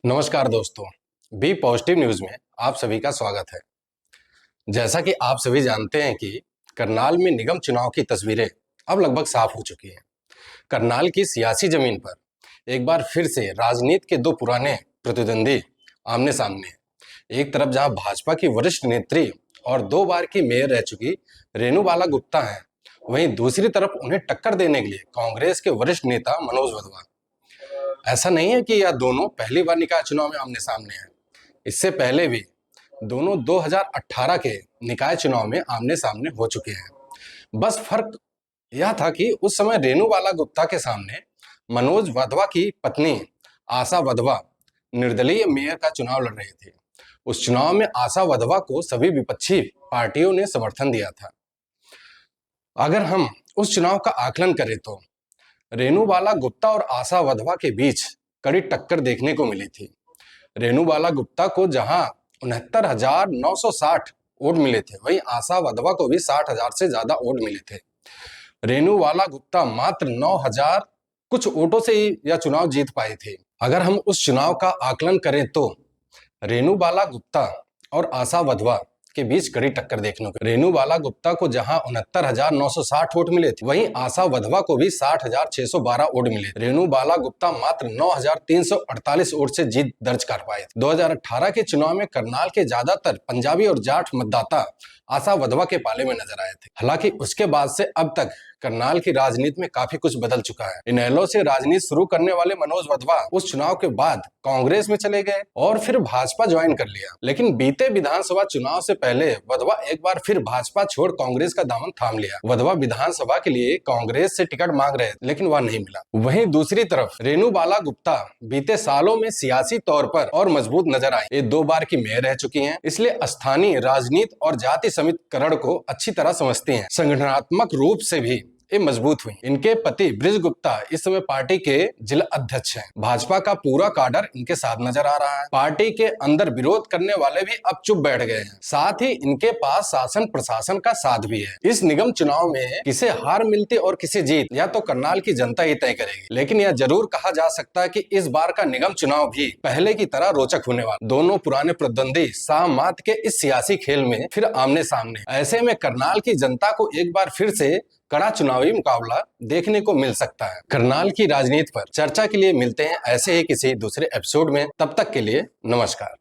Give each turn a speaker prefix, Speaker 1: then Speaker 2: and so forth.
Speaker 1: नमस्कार दोस्तों, B positive news में आप सभी का स्वागत है। जैसा कि आप सभी जानते हैं कि करनाल में निगम चुनाव की तस्वीरें अब लगभग साफ हो चुकी हैं। करनाल की सियासी जमीन पर एक बार फिर से राजनीति के दो पुराने प्रतिद्वंदी आमने-सामने हैं। एक तरफ जहां भाजपा की वरिष्ठ नेत्री और 2 बार की मेयर रह चुकी रेणु बाला गुप्ता हैं, वहीं दूसरी तरफ उन्हें टक्कर देने के लिए कांग्रेस के वरिष्ठ नेता मनोज वाधवा। ऐसा नहीं है कि यह दोनों पहली बार निकाय चुनाव में आमने-सामने हैं। इससे पहले भी दोनों 2018 के निकाय चुनाव में आमने-सामने हो चुके हैं। बस फर्क यह था कि उस समय रेणु बाला गुप्ता के सामने मनोज वाधवा की पत्नी आशा वाधवा निर्दलीय मेयर का चुनाव लड़ रही थी। उस चुनाव में आशा वाधवा को सभी विपक्षी पार्टियों ने समर्थन दिया था। अगर हम उस चुनाव का आकलन करें तो रेणु बाला गुप्ता और आशा वाधवा के बीच कड़ी टक्कर देखने को मिली थी। रेणु बाला गुप्ता को जहां 69,960 वोट मिले थे, वहीं आशा वाधवा को भी 60,000 से ज्यादा वोट मिले थे। रेणु बाला गुप्ता मात्र 9,000 कुछ वोटों से ही यह चुनाव जीत पाई थी। अगर हम उस चुनाव का आकलन करें तो रेणु बाला गुप्ता और आशा वाधवा के बीच कड़ी टक्कर देखने को। रेणु बाला गुप्ता को जहां 69,960 वोट मिले थे, वहीं आशा वाधवा को भी 60,612 वोट मिले। रेणु बाला गुप्ता मात्र 9,348 वोट से जीत दर्ज कर पाए थे। 2018 के चुनाव में करनाल के ज्यादातर पंजाबी और जाट मतदाता आशा वाधवा के पाले में नजर आए थे। हालांकि उसके बाद से अब तक करनाल की राजनीति में काफी कुछ बदल चुका है। इनेलो से राजनीति शुरू करने वाले मनोज वाधवा उस चुनाव के बाद कांग्रेस में चले गए और फिर भाजपा ज्वाइन कर लिया। लेकिन बीते विधानसभा चुनाव से पहले वाधवा एक बार फिर भाजपा छोड़ कांग्रेस का दामन थाम लिया। वाधवा विधानसभा के लिए कांग्रेस से टिकट मांग रहे थे, लेकिन वह नहीं मिला। वहीं दूसरी तरफ रेणु बाला गुप्ता बीते सालों में सियासी तौर पर और मजबूत नजर आई। ये 2 बार की मेयर रह चुकी हैं, इसलिए स्थानीय राजनीति और जाति समीकरण को अच्छी तरह समझती हैं। संगठनात्मक रूप से भी ये मजबूत हुई। इनके पति ब्रिज गुप्ता इस समय पार्टी के जिला अध्यक्ष हैं। भाजपा का पूरा काडर इनके साथ नजर आ रहा है। पार्टी के अंदर विरोध करने वाले भी अब चुप बैठ गए हैं। साथ ही इनके पास शासन प्रशासन का साथ भी है। इस निगम चुनाव में किसे हार मिलती और किसे जीत, या तो करनाल की जनता ही तय करेगी। लेकिन यह जरूर कहा जा सकता है कि इस बार का निगम चुनाव भी पहले की तरह रोचक होने वाला। दोनों पुराने प्रतिद्वंदी सामात के इस सियासी खेल में फिर आमने सामने। ऐसे में करनाल की जनता को एक बार फिर से कड़ा चुनावी मुकाबला देखने को मिल सकता है। करनाल की राजनीति पर चर्चा के लिए मिलते हैं ऐसे ही किसी दूसरे एपिसोड में। तब तक के लिए नमस्कार।